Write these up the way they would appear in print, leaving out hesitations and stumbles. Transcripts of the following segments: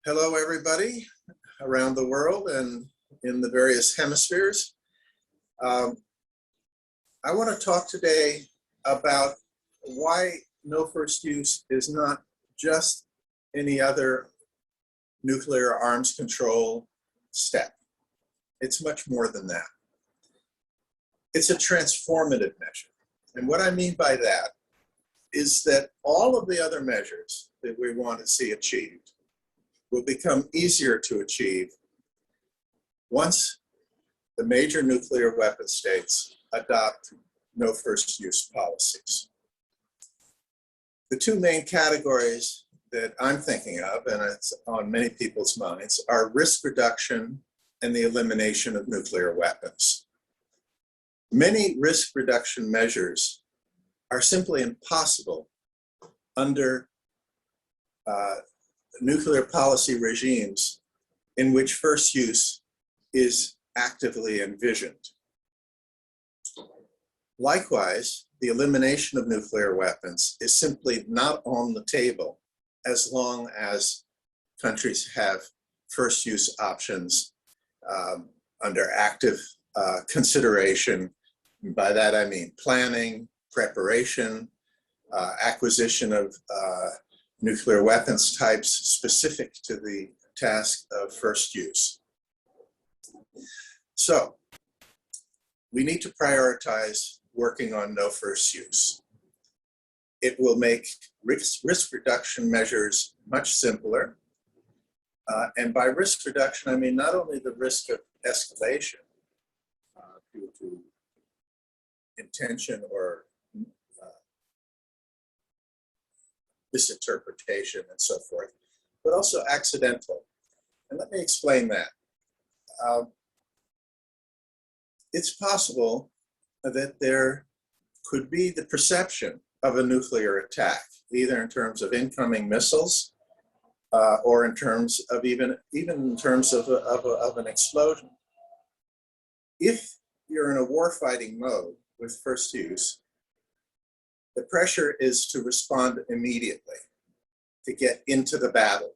Hello, everybody around the world and in the various hemispheres. I want to talk today about why no first use is not just any other nuclear arms control step. It's much more than that. It's a transformative measure. And what I mean by that is that all of the other measures that we want to see achieved will become easier to achieve once the major nuclear weapon states adopt no first use policies. The two main categories that I'm thinking of, and it's on many people's minds, are risk reduction and the elimination of nuclear weapons. Many risk reduction measures are simply impossible under nuclear policy regimes in which first use is actively envisioned. Likewise, the elimination of nuclear weapons is simply not on the table as long as countries have first use options under active consideration. By that I mean planning, preparation, acquisition of nuclear weapons types specific to the task of first use. So we need to prioritize working on no first use. It will make risk reduction measures much simpler. And by risk reduction, I mean not only the risk of escalation due to intention or misinterpretation and so forth, but also accidental. And let me explain that. It's possible that there could be the perception of a nuclear attack, either in terms of incoming missiles or in terms of even in terms of an explosion. If you're in a warfighting mode with first use, the pressure is to respond immediately, to get into the battle.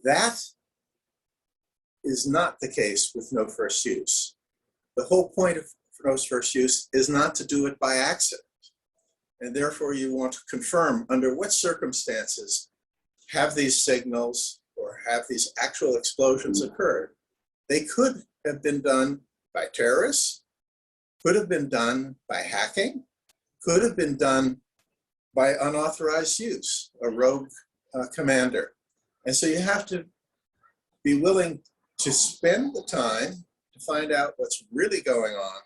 That is not the case with no first use. The whole point of no first use is not to do it by accident. And therefore you want to confirm under what circumstances have these signals or have these actual explosions occurred. They could have been done by terrorists, could have been done by hacking, could have been done by unauthorized use, a rogue commander. And so you have to be willing to spend the time to find out what's really going on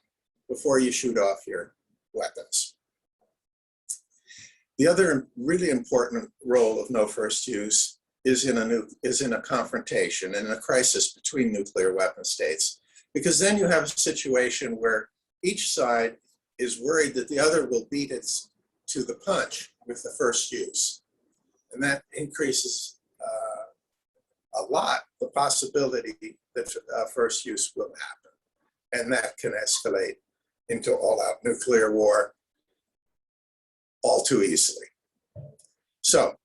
before you shoot off your weapons. The other really important role of no first use is in a confrontation, in a crisis between nuclear weapon states, because then you have a situation where each side is worried that the other will beat it to the punch with the first use. And that increases a lot the possibility that first use will happen. And that can escalate into all-out nuclear war all too easily. So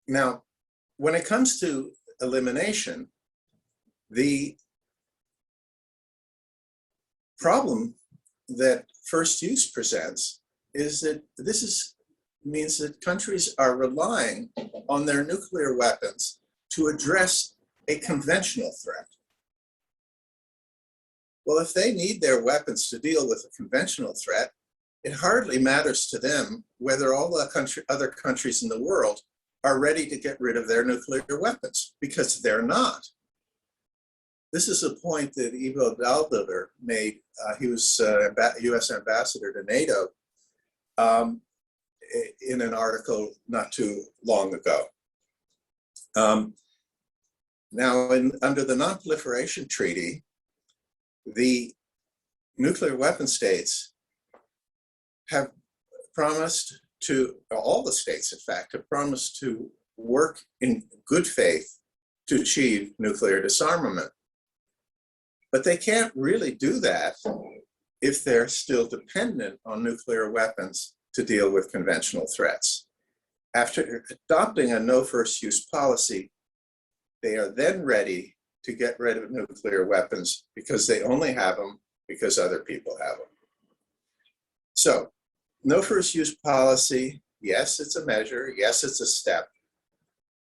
now, when it comes to elimination, the problem that first use presents is that means that countries are relying on their nuclear weapons to address a conventional threat. Well, if they need their weapons to deal with a conventional threat, it hardly matters to them whether all the other countries in the world are ready to get rid of their nuclear weapons, because they're not. This is a point that Ivo Dahlbilder made. He was US ambassador to NATO in an article not too long ago. Now, under the Non-Proliferation Treaty, the nuclear weapon states have promised to, all the states in fact, have promised to work in good faith to achieve nuclear disarmament. But they can't really do that if they're still dependent on nuclear weapons to deal with conventional threats. After adopting a no first use policy, they are then ready to get rid of nuclear weapons because they only have them because other people have them. So, no first use policy, yes, it's a measure, yes, it's a step,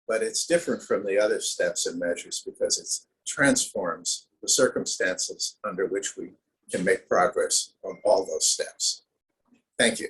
but it's different from the other steps and measures because it transforms the circumstances under which we can make progress on all those steps. Thank you.